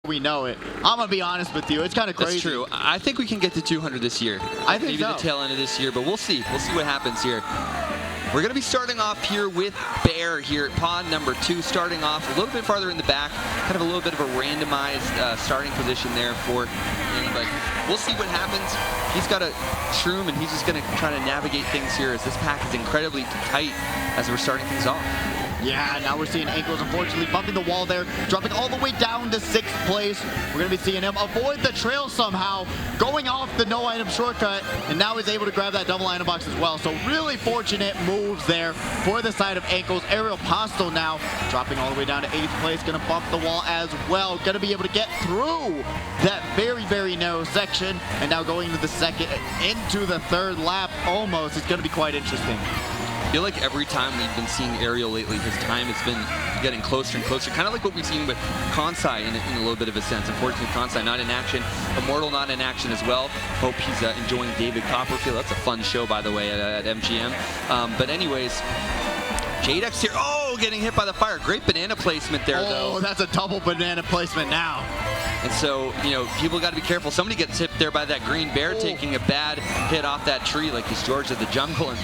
we know it. I'm going to be honest with you. It's kind of crazy. That's true. I think we can get to 200 this year. I think maybe so. the tail end of this year, but we'll see. We'll see what happens here. We're going to be starting off here with Bear here at pod number 2, starting off a little bit farther in the back, kind of a little bit of a randomized starting position there for him, but we'll see what happens. He's got a shroom, and he's just going to try to navigate things here as this pack is incredibly tight as we're starting things off. Yeah, now we're seeing Ankles, unfortunately, bumping the wall there, dropping all the way down to 6th place. We're going to be seeing him avoid the trail somehow, going off the no-item shortcut, and now he's able to grab that double item box as well. So really fortunate moves there for the side of Ankles. Aerial Postal now dropping all the way down to 8th place, going to bump the wall as well. Going to be able to get through that very, very narrow section, and now going into the into the 3rd lap almost. It's going to be quite interesting. I feel like every time we've been seeing Ariel lately, his time has been getting closer and closer, kind of like what we've seen with Kansai in a little bit of a sense. Unfortunately, Kansai not in action, Immortal not in action as well. Hope he's enjoying David Copperfield. That's a fun show, by the way, at MGM. But anyways, Jadex here. Oh, getting hit by the fire. Great banana placement there, though. Oh, that's a double banana placement now. And so, you know, people got to be careful. Somebody gets hit there by that green bear, taking a bad hit off that tree like he's George of the Jungle, and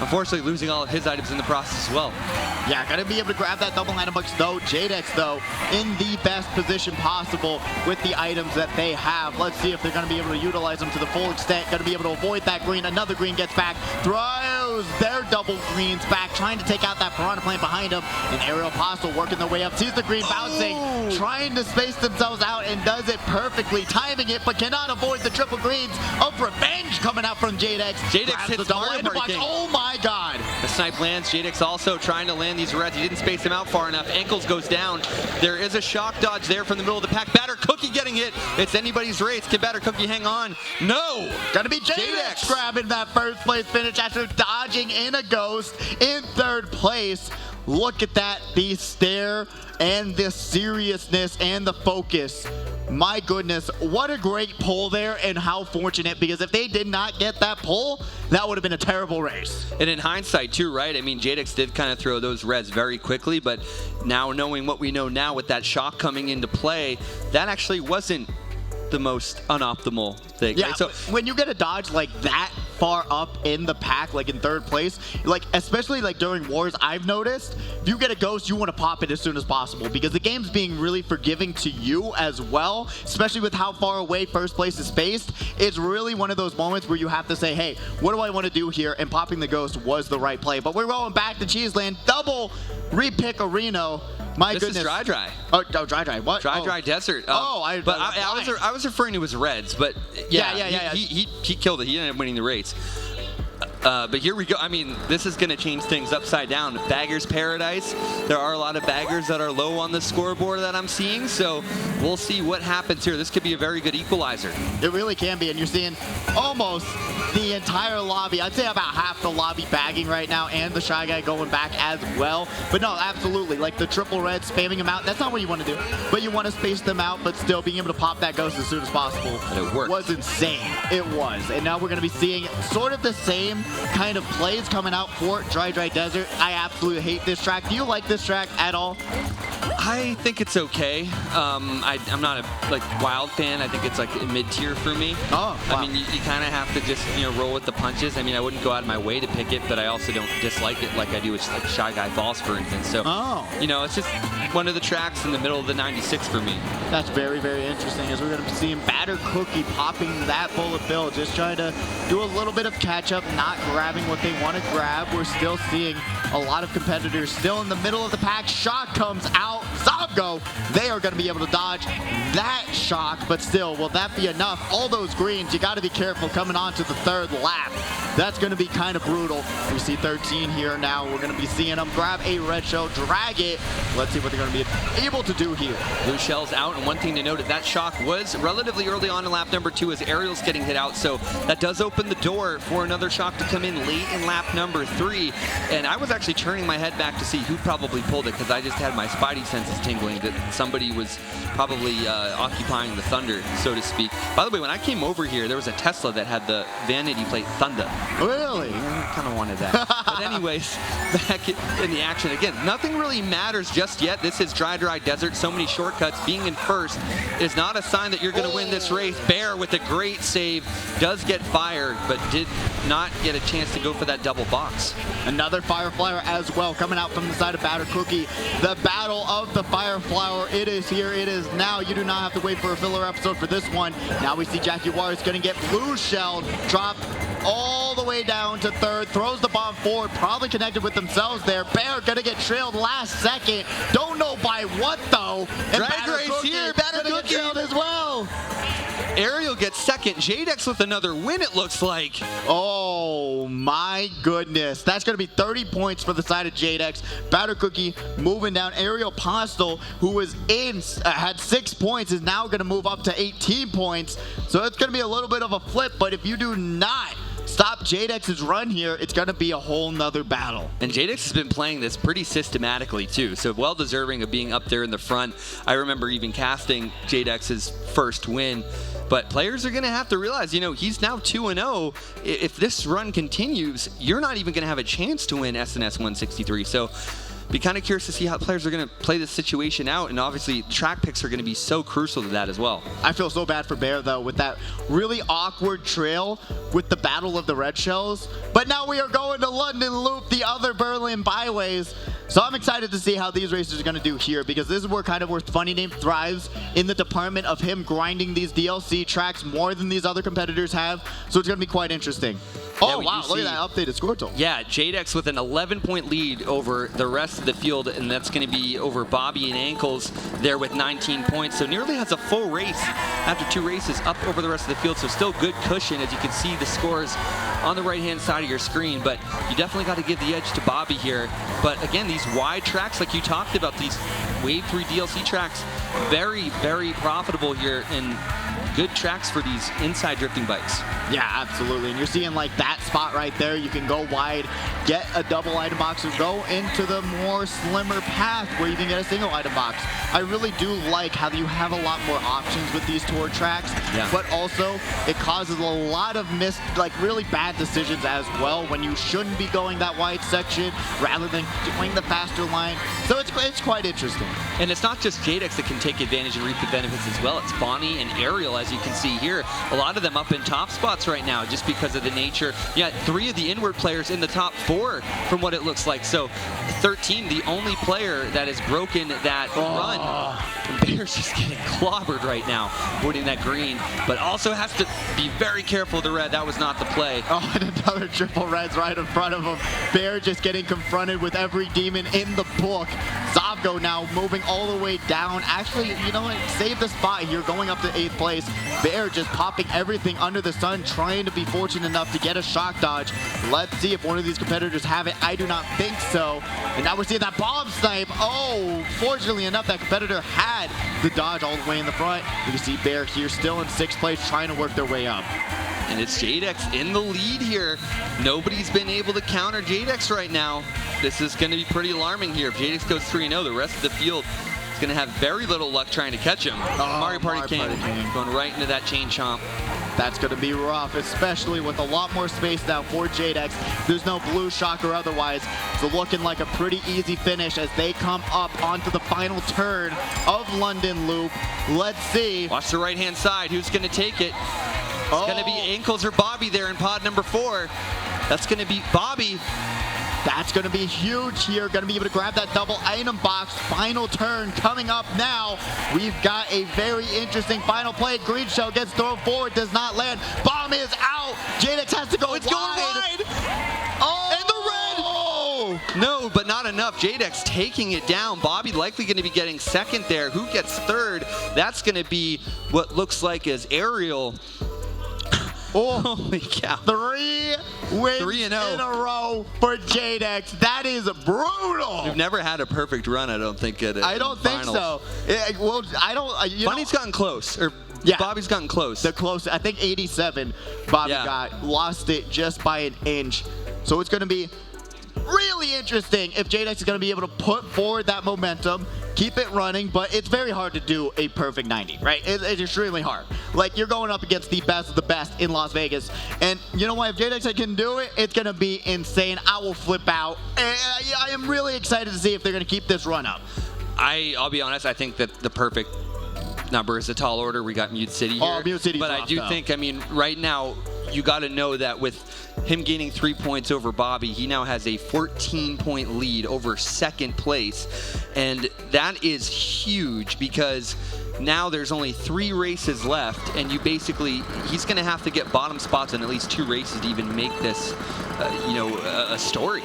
unfortunately losing all of his items in the process as well. Yeah, got to be able to grab that double item box, though. Jadex, though, in the best position possible with the items that they have. Let's see if they're going to be able to utilize them to the full extent. Going to be able to avoid that green. Another green gets back, throws their double greens back, trying to take out that Piranha Plant behind him. And Aerial Postal working their way up, sees the green bouncing, trying to space themselves out, and does it perfectly, timing it, but cannot avoid the triple greens of revenge coming out from Jadex. Jadex hits the double item box. Oh my god. The snipe lands. Jadex also trying to land these reds. He didn't space them out far enough. Ankles goes down. There is a shock dodge there from the middle of the pack. Batter Cookie getting hit. It's anybody's race. Can Batter Cookie hang on? No. Gonna be Jadex grabbing that 1st place finish after dodging in a ghost in 3rd place. Look at that, the stare and the seriousness and the focus. My goodness, what a great pull there, and how fortunate, because if they did not get that pull, that would have been a terrible race. And in hindsight too, right? I mean, Jadex did kind of throw those reds very quickly, but now knowing what we know now with that shock coming into play, that actually wasn't the most unoptimal thing. Yeah, right? So when you get a dodge like that far up in the pack, like in 3rd place, like especially like during wars, I've noticed if you get a ghost, you want to pop it as soon as possible, because the game's being really forgiving to you as well, especially with how far away 1st place is spaced. It's really one of those moments where you have to say, hey, what do I want to do here? And popping the ghost was the right play. But we're rolling back to Cheeseland, double repick Areno. My this goodness. is Dry Dry. Oh, Dry. What? Dry Desert. I was referring to his reds, but yeah. He killed it. He ended up winning the race. But here we go. I mean, this is going to change things upside down. Bagger's Paradise. There are a lot of baggers that are low on the scoreboard that I'm seeing, so we'll see what happens here. This could be a very good equalizer. It really can be, and you're seeing almost the entire lobby. I'd say about half the lobby bagging right now, and the Shy Guy going back as well. But no, absolutely. Like the triple red, spamming them out. That's not what you want to do. But you want to space them out, but still being able to pop that ghost as soon as possible. And it worked. Was insane. It was. And now we're going to be seeing sort of the same kind of plays coming out for Dry Desert. I absolutely hate this track. Do you like this track at all? I think it's okay. I'm not a wild fan. I think it's like a mid-tier for me. Oh, wow. I mean, you kind of have to just roll with the punches. I mean, I wouldn't go out of my way to pick it, but I also don't dislike it like I do with like Shy Guy Falls, for instance. So, it's just one of the tracks in the middle of the 96 for me. That's very, very interesting, as we're going to be seeing Batter Cookie popping that bullet bill, just trying to do a little bit of catch-up, not grabbing what they want to grab. We're still seeing a lot of competitors still in the middle of the pack. Shock comes out. Zobgo, they are going to be able to dodge that shock, but still, will that be enough? All those greens, you got to be careful coming on to the 3rd lap. That's going to be kind of brutal. We see 13 here now. We're going to be seeing them grab a red shell, drag it. Let's see what they're going to be able to do here. Blue shell's out, and one thing to note is that shock was relatively early on in lap number 2 as Ariel's getting hit out, so that does open the door for another shock to come in late in lap number 3. And I was actually turning my head back to see who probably pulled it, because I just had my spidey senses tingling. signaling that somebody was probably occupying the Thunder, so to speak. By the way, when I came over here, there was a Tesla that had the vanity plate Thunder. Really? I kind of wanted that. But anyways, back in the action again. Nothing really matters just yet. This is dry desert. So many shortcuts. Being in first is not a sign that you're going to win this race. Bear with a great save does get fired, but did not get a chance to go for that double box. Another Fire Flower as well, coming out from the side of Batter Cookie. The battle of the Fire Flower. It is here. It is now. You do not have to wait for a filler episode for this one. Now we see Jaguar is going to get blue shelled, dropped all the way down to third, throws the bomb forward, probably connected with themselves there. Bear gonna get trailed last second. Don't know by what though. And Drag race here, Batter gonna Cookie get trailed as well. Aerial gets second. Jadex with another win, it looks like. Oh my goodness. That's going to be 30 points for the side of Jadex. Batter Cookie moving down. Aerial Postal, who was in, had 6 points, is now going to move up to 18 points. So it's going to be a little bit of a flip, but if you do not stop Jadex's run here, it's going to be a whole nother battle. And Jadex has been playing this pretty systematically too, so well deserving of being up there in the front. I remember even casting Jadex's first win. But players are going to have to realize, you know, he's now 2-0. If this run continues, you're not even going to have a chance to win SNS 163. So be kind of curious to see how players are going to play this situation out. And obviously, track picks are going to be so crucial to that as well. I feel so bad for Bear, though, with that really awkward trail with the Battle of the Red Shells. But now we are going to London Loop, the other Berlin byways. So I'm excited to see how these racers are going to do here, because this is where Funny Name thrives, in the department of him grinding these DLC tracks more than these other competitors have. So it's going to be quite interesting. Oh, wow, look at that updated score total. Yeah, Jadex with an 11-point lead over the rest of the field, and that's going to be over Bobby and Ankles there with 19 points. So nearly has a full race after 2 races up over the rest of the field. So still good cushion, as you can see the scores on the right-hand side of your screen. But you definitely got to give the edge to Bobby here. But again, these wide tracks, like you talked about, these Wave 3 DLC tracks, very, very profitable here, and good tracks for these inside drifting bikes. Yeah, absolutely. And you're seeing like that spot right there. You can go wide, get a double item box, or go into the more slimmer path where you can get a single item box. I really do like how you have a lot more options with these tour tracks, but also it causes a lot of really bad decisions as well when you shouldn't be going that wide section rather than doing the faster line. So it's quite interesting. And it's not just Jadex that can take advantage and reap the benefits as well. It's Bonnie and Ariel, as you can see here. A lot of them up in top spots right now just because of the nature. Yeah, 3 of the inward players in the top 4 from what it looks like. So 13, the only player that has broken that run. Bear's just getting clobbered right now, avoiding that green, but also has to be very careful of the red. That was not the play. Oh, and another triple red's right in front of him. Bear just getting confronted with every demon in the book. Zavgo now moving all the way down. Actually, you know what? Save the spot here, going up to 8th place. Bear just popping everything under the sun, trying to be fortunate enough to get a shock dodge. Let's see if one of these competitors have it. I do not think so. And now we're seeing that bomb snipe. Oh, fortunately enough, that competitor had the dodge all the way in the front. You can see Bear here still in 6th place, trying to work their way up. And it's Jadex in the lead here. Nobody's been able to counter Jadex right now. This is going to be pretty alarming here. If Jadex goes 3-0, the rest of the field is going to have very little luck trying to catch him. Mario Party King going right into that chain chomp. That's going to be rough, especially with a lot more space now for Jadex. There's no blue shock or otherwise. So looking like a pretty easy finish as they come up onto the final turn of London Loop. Let's see. Watch the right-hand side. Who's going to take it? It's going to be Ankles or Bobby there in pod number 4. That's going to be Bobby. That's going to be huge here. Going to be able to grab that double item box. Final turn coming up now. We've got a very interesting final play. Green shell gets thrown forward, does not land. Bomb is out. Jadex has to go wide. It's going wide. Oh! And the red. No, but not enough. Jadex taking it down. Bobby likely going to be getting second there. Who gets third? That's going to be what looks like as Ariel. Oh, holy cow. 3 wins 3-0 in a row for Jadex. That is brutal. We've never had a perfect run, I don't think. I don't think so. Well, I don't. Bunny's gotten close. Or yeah, Bobby's gotten close. The close. I think 87. Bobby got lost it just by an inch. So it's going to be really interesting if JDX is going to be able to put forward that momentum, keep it running, but it's very hard to do a perfect 90, right? It's extremely hard. Like, you're going up against the best of the best in Las Vegas, and you know what? If JDX can do it, it's going to be insane. I will flip out. I am really excited to see if they're going to keep this run up. I'll be honest, I think that the perfect number is a tall order. We got Mute City here. Oh, Mute City's But I do think, I mean, right now, you got to know that with him gaining 3 points over Bobby, he now has a 14-point lead over second place. And that is huge because now there's only 3 races left, and he's going to have to get bottom spots in at least 2 races to even make this, a story.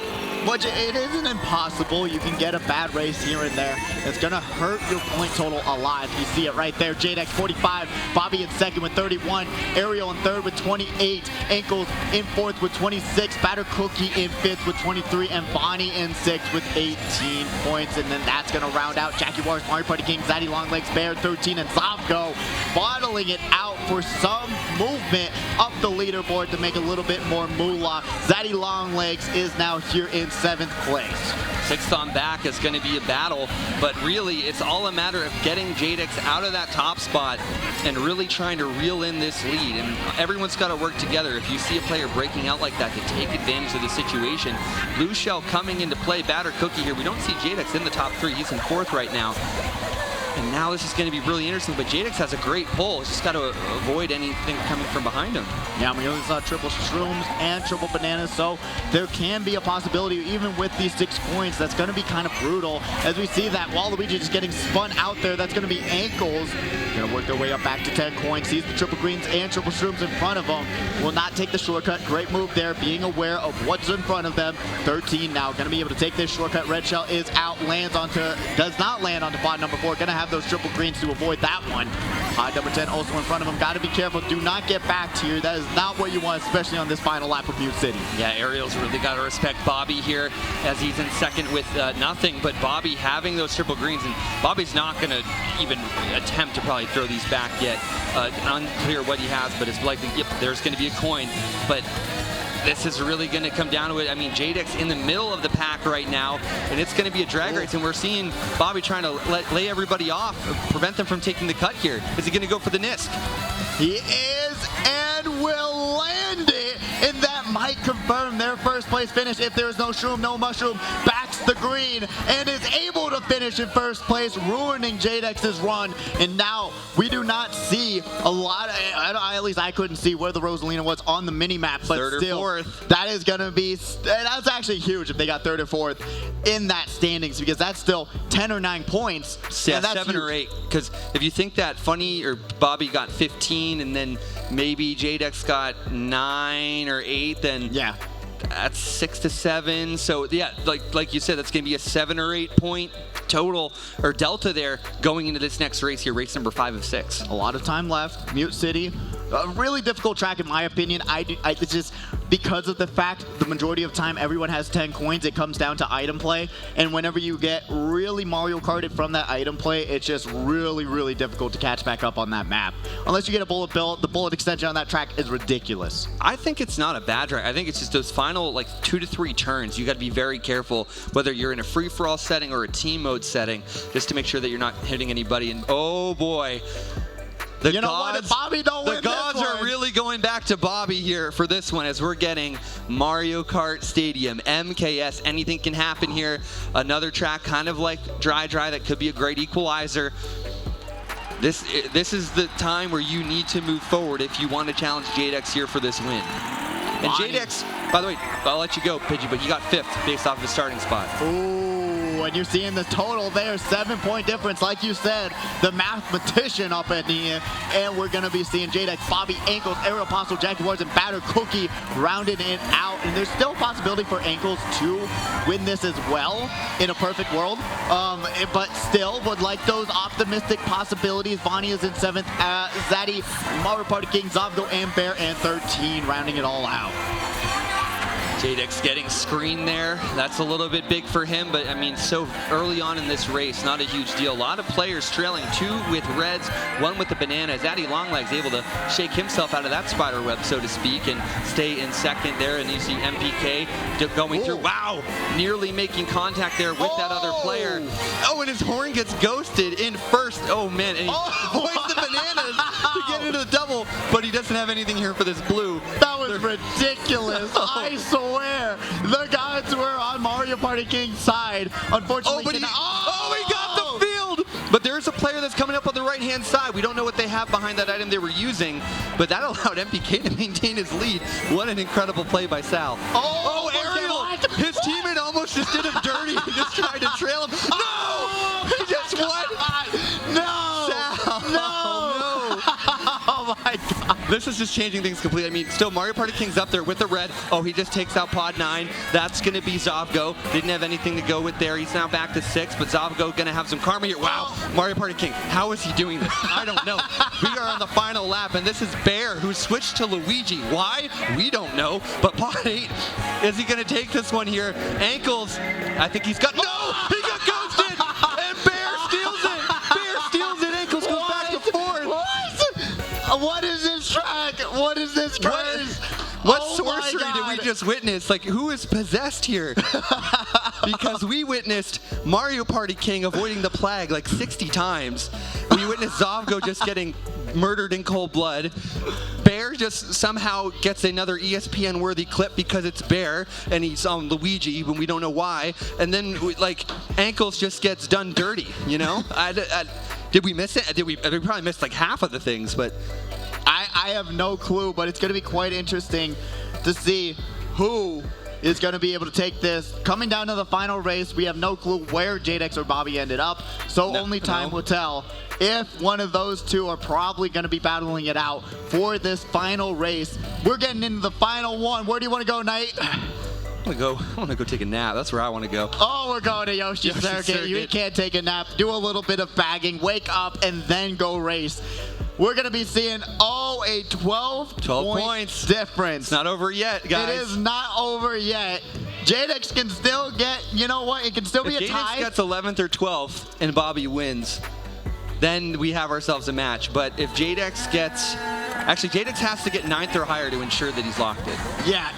Which it isn't impossible. You can get a bad race here and there. It's going to hurt your point total a lot. You see it right there. JDX 45, Bobby in second with 31, Ariel in third with 28, Ankles in fourth with 26, Batter Cookie in fifth with 23, and Bonnie in sixth with 18 points. And then that's going to round out Jackie Wars, Mario Party King, Zaddy Longlegs, Bear 13, and Zovko bottling it out for some movement up the leaderboard to make a little bit more moolah. Zaddy Longlegs is now here in 7th place. Sixth on back is going to be a battle, but really it's all a matter of getting JDX out of that top spot and really trying to reel in this lead. And everyone's got to work together. If you see a player breaking out like that, to take advantage of the situation. Blue Shell coming into play, Batter Cookie here. We don't see JDX in the top 3. He's in 4th right now. And now this is going to be really interesting, but JDX has a great pull. He's just got to avoid anything coming from behind him. Yeah, we only saw triple shrooms and triple bananas, so there can be a possibility, even with these 6 points, that's going to be kind of brutal. As we see that Waluigi just getting spun out there, that's going to be Ankles. Going to work their way up back to 10 coins. Sees the triple greens and triple shrooms in front of them. Will not take the shortcut. Great move there, being aware of what's in front of them. 13 now, going to be able to take this shortcut. Red Shell is out, does not land onto pod number 4. Going to have those triple greens to avoid that one. Pod number 10 also in front of him. Got to be careful. Do not get backed here. That is not what you want, especially on this final lap of Mute City. Yeah, Ariel's really got to respect Bobby here as he's in second with nothing, but Bobby having those triple greens, and Bobby's not going to even attempt to probably throw these back yet. Unclear what he has, but it's likely, yep, there's going to be a coin. But this is really going to come down to it. I mean, JDX in the middle of the pack right now, and it's going to be a drag race, and we're seeing Bobby trying to lay everybody off, prevent them from taking the cut here. Is he going to go for the Nisk? He is, and will land it, and that might confirm their first place finish. If there's no shroom, no mushroom, backs the green, and is able to finish in first place, ruining JDX's run. And now we do not see a lot of, at least I couldn't see where the Rosalina was on the mini map, but third still, or fourth. That is going to be, that's actually huge if they got 3rd or 4th in that standings, because that's still 10 or 9 points. Yeah, 7 or 8, because if you think that Funny or Bobby got 15 and then maybe JDX got 9 or 8, then yeah, that's 6 to 7. So yeah, like you said, that's going to be a 7 or 8 point total or delta there going into this next race here, race number 5 of 6. A lot of time left. Mute City, a really difficult track in my opinion. It's just because of the fact the majority of time everyone has 10 coins, it comes down to item play, and whenever you get really Mario Karted from that item play, it's just really difficult to catch back up on that map. Unless you get a bullet bill, the bullet extension on that track is ridiculous. I think it's not a bad track. I think it's just those final like 2 to 3 turns. You got to be very careful whether you're in a free-for-all setting or a team mode setting, just to make sure that you're not hitting anybody. And oh boy, the gods are really going back to Bobby here for this one, as we're getting Mario Kart Stadium, MKS. Anything can happen here. Another track kind of like Dry that could be a great equalizer. This is the time where you need to move forward if you want to challenge JDX here for this win. And JDX, by the way, I'll let you go, Pidgey, but he got 5th based off of the starting spot. Ooh, and you're seeing the total there, 7-point difference. Like you said, the mathematician up at the end. And we're going to be seeing JDX, Bobby, Ankles, Aero Apostle, Jackie Wars, and Batter Cookie rounding it out. And there's still a possibility for Ankles to win this as well in a perfect world. But still would like those optimistic possibilities. Bonnie is in 7th, Zaddy, Mario Party King, Zovgo, and Bear, and 13, rounding it all out. Jadex getting screened there. That's a little bit big for him, but I mean, so early on in this race, not a huge deal. A lot of players trailing, 2 with reds, 1 with the banana. Zaddy Longlegs able to shake himself out of that spider web, so to speak, and stay in second there. And you see MPK going through. Wow, nearly making contact there with that other player. Oh, and his horn gets ghosted in first. Oh man, and he avoids the bananas to get into the double, but he doesn't have anything here for this blue. That was ridiculous. I swear. The guys were on Mario Party King's side. Unfortunately, he got the field. But there's a player that's coming up on the right-hand side. We don't know what they have behind that item they were using, but that allowed MPK to maintain his lead. What an incredible play by Sal. Oh, Ariel! His teammate almost just did him dirty and just tried to trail him. No! He just won. No! Sal! No! Oh my God. This is just changing things completely. I mean, still Mario Party King's up there with the red. Oh, he just takes out Pod 9. That's going to be Zovgo. Didn't have anything to go with there. He's now back to 6, but Zovgo going to have some karma here. Wow, Mario Party King, how is he doing this? I don't know. We are on the final lap, and this is Bear, who switched to Luigi. Why? We don't know. But Pod 8, is he going to take this one here? Ankles, I think he's got... No! He got ghosted! And Bear steals it! Bear steals it! Ankles goes back to 4th. What is this track? What is this curse? What sorcery did we just witness? Like, who is possessed here? Because we witnessed Mario Party King avoiding the plague like 60 times. We witnessed Zovgo just getting murdered in cold blood. Bear just somehow gets another ESPN-worthy clip because it's Bear, and he's on Luigi, but we don't know why. And then, like, Ankles just gets done dirty, you know? Did we miss it? We probably missed like half of the things, but... I have no clue, but it's going to be quite interesting to see who is going to be able to take this. Coming down to the final race, we have no clue where Jadex or Bobby ended up, so only time will tell if one of those two are probably going to be battling it out for this final race. We're getting into the final one. Where do you want to go, Knight? I want to go take a nap. That's where I want to go. Oh, we're going to Yoshi Circuit. You can't take a nap. Do a little bit of bagging, wake up, and then go race. We're going to be seeing, a 12 points difference. It's not over yet, guys. It is not over yet. Jadex can still get, you know what? It can still be a tie. If Jadex gets 11th or 12th and Bobby wins, then we have ourselves a match. But if Jadex gets... Actually, Jadex has to get 9th or higher to ensure that he's locked in. Yeah,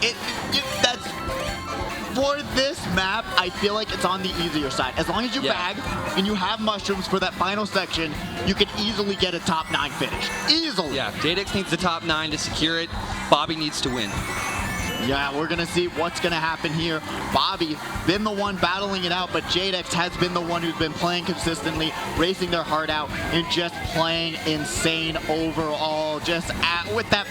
that's... For this map, I feel like it's on the easier side. As long as you bag and you have mushrooms for that final section, you can easily get a top 9 finish. Easily. Yeah, Jadex needs the top 9 to secure it. Bobby needs to win. Yeah, we're going to see what's going to happen here. Bobby been the one battling it out, but Jadex has been the one who's been playing consistently, racing their heart out, and just playing insane overall. Just with that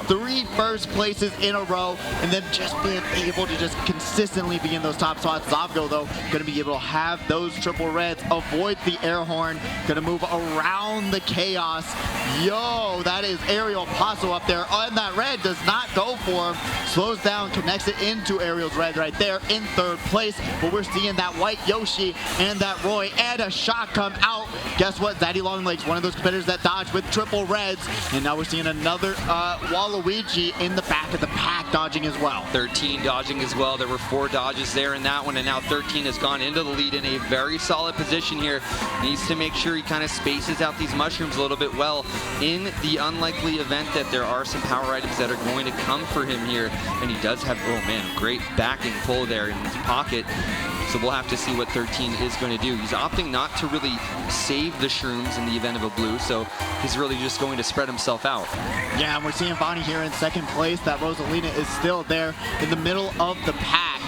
three first places in a row, and then just being able to just consistently be in those top spots. Zovgo, though, going to be able to have those triple reds, avoid the air horn, going to move around the chaos. Yo, that is Ariel Paso up there, and that red does not go for him. Slows down, connects it into Ariel's red right there in 3rd place. But we're seeing that white Yoshi and that Roy and a shot come out. Guess what? Zaddy Longlegs, one of those competitors that dodged with triple reds. And now we're seeing another Waluigi in the back of the pack dodging as well. 13 dodging as well. There were 4 dodges there in that one, and now 13 has gone into the lead in a very solid position here. Needs to make sure he kind of spaces out these mushrooms a little bit well in the unlikely event that there are some power items that are going to come for him here. And he does have, oh man, great backing pull there in his pocket. So we'll have to see what 13 is going to do. He's opting not to really save the shrooms in the event of a blue, so he's really just going to spread himself out. Yeah, and we're seeing Bonnie here in 2nd place. That Rosalina is still there in the middle of the pack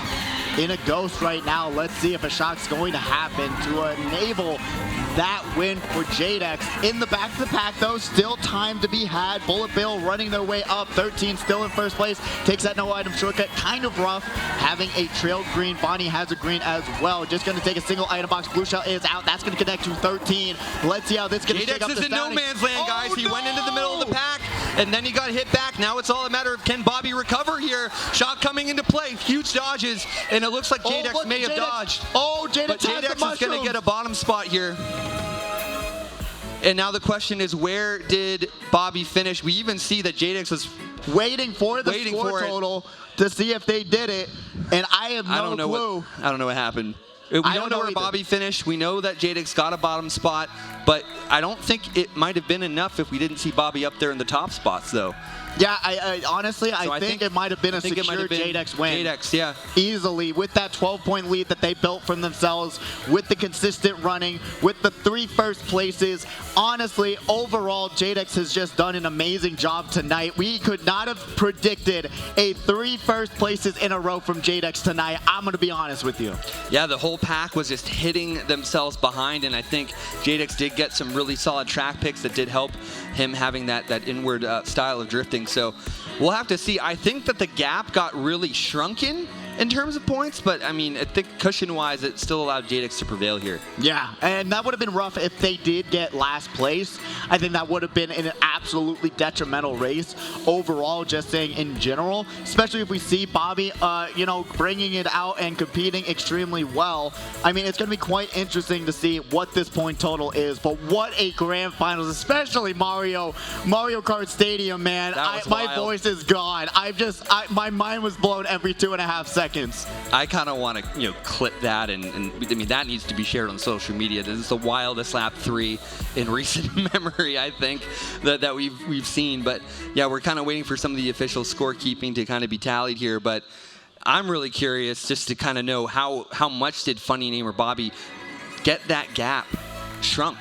in a ghost right now. Let's see if a shock's going to happen to enable that win for Jadex. In the back of the pack, though, still time to be had. Bullet Bill running their way up. 13 still in 1st place. Takes that no item shortcut. Kind of rough having a trailed green. Bonnie has a green as well. Just going to take a single item box. Blue Shell is out. That's going to connect to 13. Let's see how this is going to shake up the Jadex is in no man's land, guys. He went into the middle of the pack, and then he got hit back. Now it's all a matter of can Bobby recover here. Shot coming into play. Huge dodges, and it looks like Jadex may have dodged. Jadex is going to get a bottom spot here. And now the question is, where did Bobby finish? We even see that Jadex was waiting for the score total to see if they did it, and I have no clue. I don't know what happened. We don't know where Bobby finished. We know that Jadex got a bottom spot, but I don't think it might have been enough if we didn't see Bobby up there in the top spots, though. Yeah, I honestly, I think it might have been a secure Jadex win. Jadex, yeah. Easily, with that 12-point lead that they built for themselves, with the consistent running, with the 3 first places. Honestly, overall, Jadex has just done an amazing job tonight. We could not have predicted a 3 first places in a row from Jadex tonight. I'm going to be honest with you. Yeah, the whole pack was just hitting themselves behind, and I think Jadex did get some really solid track picks that did help him having that inward style of drifting. So we'll have to see. I think that the gap got really shrunken in terms of points, but I mean, I think cushion-wise, it still allowed Jadex to prevail here. Yeah, and that would have been rough if they did get last place. I think that would have been an absolutely detrimental race overall, just saying in general, especially if we see Bobby, bringing it out and competing extremely well. I mean, it's going to be quite interesting to see what this point total is, but what a grand finals, especially Mario Kart Stadium, man. My voice is gone. My mind was blown every 2.5 seconds. I kind of want to, clip that, and I mean, that needs to be shared on social media. This is the wildest lap 3 in recent memory, I think, that we've seen. But yeah, we're kind of waiting for some of the official scorekeeping to kind of be tallied here. But I'm really curious just to kind of know how much did Funny Name or Bobby get that gap shrunk.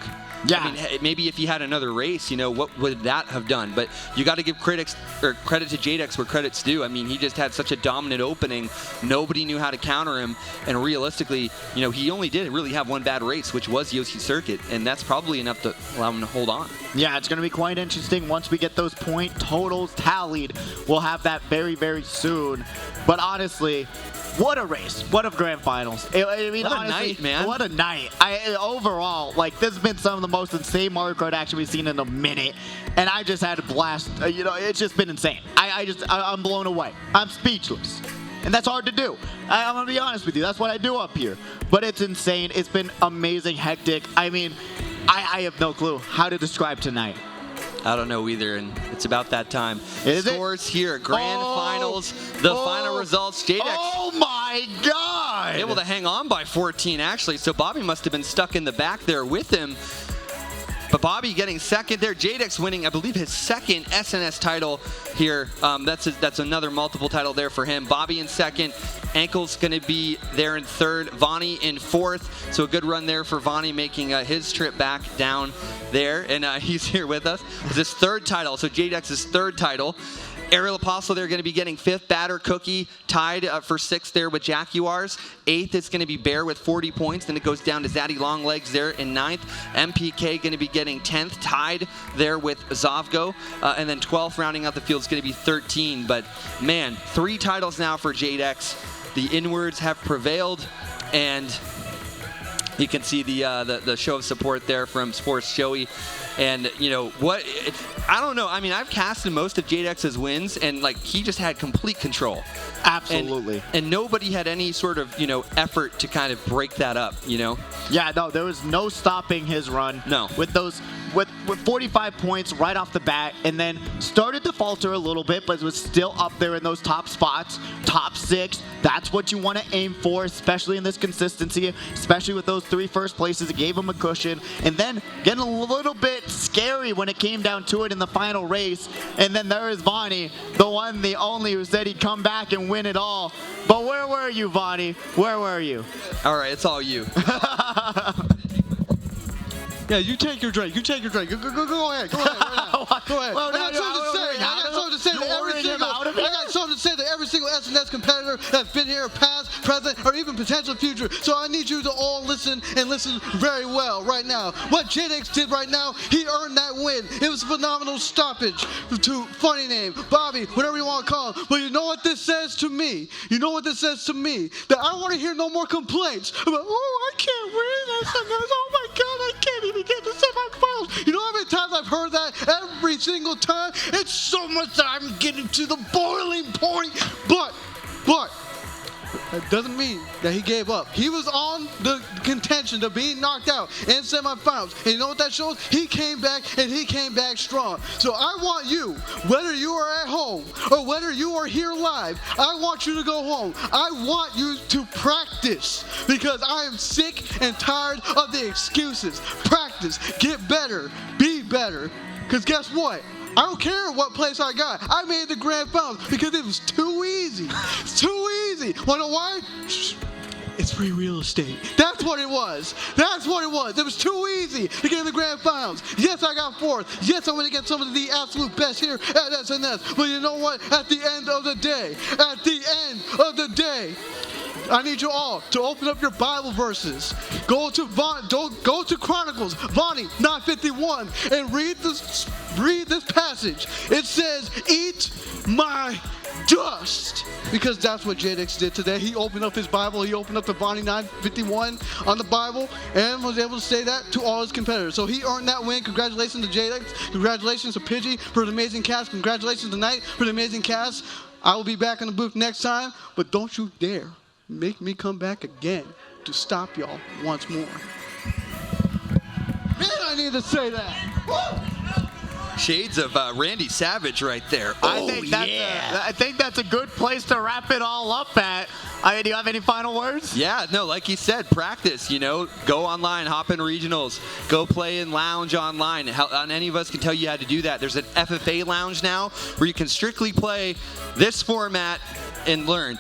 Yeah. I mean, maybe if he had another race, what would that have done? But you got to give credit to Jadex where credit's due. I mean, he just had such a dominant opening. Nobody knew how to counter him. And realistically, he only did really have one bad race, which was Yoshi Circuit. And that's probably enough to allow him to hold on. Yeah, it's going to be quite interesting. Once we get those point totals tallied, we'll have that very, very soon. But honestly, what a race. What a grand finals. I mean, what honestly, a night, man. What a night. Overall, this has been some of the most insane Mario Kart action we've seen in a minute. And I just had a blast. It's just been insane. I'm blown away. I'm speechless. And that's hard to do. I'm going to be honest with you. That's what I do up here. But it's insane. It's been amazing, hectic. I mean, I have no clue how to describe tonight. I don't know either, and it's about that time. Scores here, grand finals, the final results. Jadex. Oh my God! Able to hang on by 14, actually, so Bobby must have been stuck in the back there with him. But Bobby getting second there. Jadex winning, I believe, his second SNS title here. That's another multiple title there for him. Bobby in second. Ankle's going to be there in third. Vonnie in fourth. So a good run there for Vonnie, making his trip back down there. And he's here with us. It's his third title. So Jadex's third title. Ariel Apostle, they're going to be getting fifth. Batter Cookie tied for sixth there with Jaguars. Eighth is going to be Bear with 40 points. Then it goes down to Zaddy Longlegs there in ninth. MPK going to be getting 10th, tied there with Zovgo. And then 12th, rounding out the field, is going to be 13. But man, 3 titles now for Jadex. The inwards have prevailed, and you can see the show of support there from Sports Joey. And I don't know. I mean, I've casted most of Jadex's wins, and he just had complete control. Absolutely. And nobody had any sort of effort to kind of break that up. Yeah, no, there was no stopping his run. No. With 45 points right off the bat, and then started to falter a little bit, but was still up there in those top spots, top 6. That's what you want to aim for, especially in this consistency, especially with those 3 first places. It gave him a cushion, and then getting a little bit scary when it came down to it in the final race. And then there is Vonnie, the one, the only, who said he'd come back and win it all. But where were you, Vonnie? Where were you? All right, it's all you. Yeah, you take your drink. You take your drink. Go ahead. Go ahead. Go ahead. Well, I got something to say. I got something to say to every single SNS competitor that's been here, past, present, or even potential future. So I need you to all listen and listen very well right now. What Jadex did right now, he earned that win. It was a phenomenal stoppage to Funny Name, Bobby, whatever you want to call him. But you know what this says to me? That I don't want to hear no more complaints about, I can't win SNS. Oh my God, I can't even get to semifinals. You know how many times I've heard that? Every single time. It's so much that I'm getting to the boiling point. But that doesn't mean that he gave up. He was on the contention to being knocked out in semifinals. And you know what that shows? He came back, and he came back strong. So I want you, whether you are at home or whether you are here live, I want you to go home. I want you to practice, because I am sick and tired of the excuses. Practice, get better, be better. Because guess what? I don't care what place I got. I made the grand finals because it was too easy. It's too easy. Wanna know why? It's free real estate. That's what it was. That's what it was. It was too easy to get in the grand finals. Yes, I got fourth. Yes, I'm going to get some of the absolute best here at SNS. But you know what? At the end of the day, I need you all to open up your Bible verses. Go to Chronicles, Vonnie 9:51, and read this passage. It says, "Eat my dust," because that's what Jadex did today. He opened up his Bible. He opened up the Vonnie 9:51 on the Bible and was able to say that to all his competitors. So he earned that win. Congratulations to Jadex. Congratulations to Pidgey for the amazing cast. Congratulations to Knight for the amazing cast. I will be back in the booth next time, but don't you dare make me come back again to stop y'all once more. Man, I need to say that. Woo! Shades of Randy Savage right there. I think that's a good place to wrap it all up at. Do you have any final words? Yeah, no, like he said, practice, go online, hop in regionals, go play in lounge online. Any of us can tell you how to do that. There's an FFA lounge now where you can strictly play this format and learn.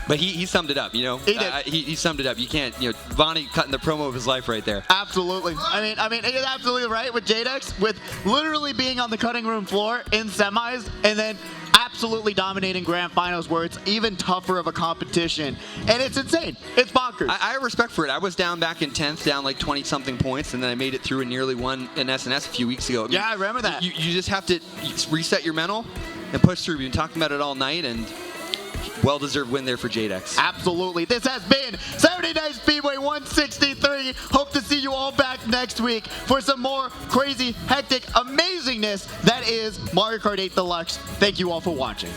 But he summed it up, He did. He summed it up. You can't, Vonnie cutting the promo of his life right there. Absolutely. I mean, he's absolutely right with Jadex, with literally being on the cutting room floor in semis, and then absolutely dominating grand finals where it's even tougher of a competition. And it's insane. It's bonkers. I have respect for it. I was down back in 10th, down like 20-something points, and then I made it through and nearly won an SNS a few weeks ago. I remember that. You just have to reset your mental and push through. We've been talking about it all night, and well-deserved win there for Jadex. Absolutely. This has been Saturday Night Speedway 163. Hope to see you all back next week for some more crazy, hectic amazingness that is Mario Kart 8 Deluxe. Thank you all for watching.